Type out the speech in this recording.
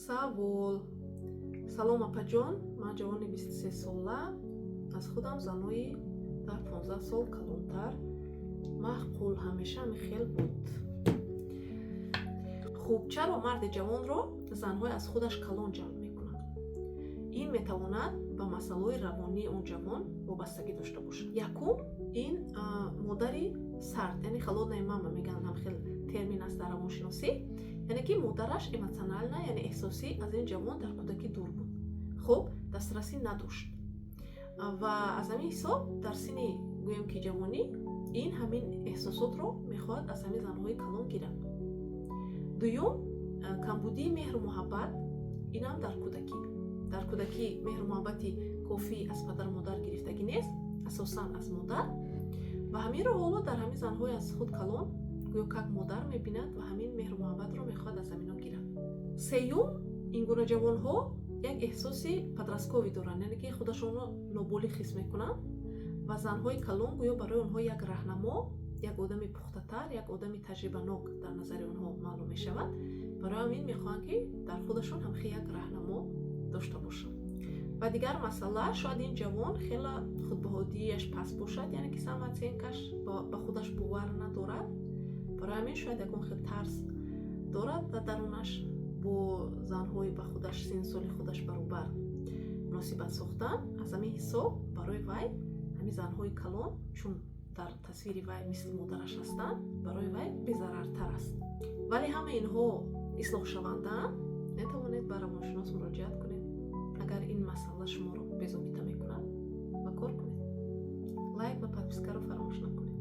Savol. Салом апаҷон, ман ҷавони 23 сола аз худам занои дар 15 сол калонтар маъқул ҳамеша михел буд. хуб, чаро марди ҷавонро занҳо аз худаш калон ҷалб мекунад? ин метавонад ба масъалаҳои равонии он ҷавон вобастагӣ дошта бошад. якум, ин модари сард, яъне холодная мама мегӯянд, ҳам хел термин аст дар равоншиносӣ, яъне ки модараш эмоционально, яъне эҳсосӣ аз ин ҷавон дар кӯдакӣ дур буд. хуб, дастрасӣ надошт ва аз ҳамин ҳисоб дар синни гӯем ки ҷавонӣ ин ҳамин эҳсосотро мехоҳад аз ҳамин занҳои калон гирад. дуюм, камбудии меҳру муҳаббат, инам дар кӯдакӣ меҳру муҳаббати кофӣ аз падару модар гирифтагӣ нест, асосан аз модар, ва ҳаминро ҳоло дар ҳамин занҳои аз худ калон гӯё как модар мебинад ва ҳамин меҳру муҳаббатро мехоҳад аз ҳамино гирад. сеюм, ин гуна ҷавонҳо як эҳсоси подростковӣ доранд, яъне ки худашонро ноболиғ ҳис мекунанд ва занҳои калон гӯё барои онҳо як раҳнамо, як одами пухтатар, як одами таҷрибанок дар назари онҳо маълум мешавад. барои ҳамин мехоҳанд ки дар худашон ҳамхел як раҳнамо дошта бошанд. ва дигар масъала, шояд ин ҷавон хела худбаҳодиаш паст бошад, яъне ки самооценкаш ба худаш бовар надорад. барои ҳамин шояд ягон хел тарс дорад дар дарунаш бо занҳои ба худаш синни соли худаш баробар муносибат сохтан. аз ҳамин ҳисоб барои вай ҳамин занҳои калон, чун дар тасвири вай мисли модараш ҳастанд, барои вай безарартар аст. вале ҳама инҳо ислоҳшавандаанд. метавонед ба равоншинос муроҷиат кунед агар ин масъала шуморо безобита мекунад ва кор кунед. лайк ва подпискаро фаромӯш накунед.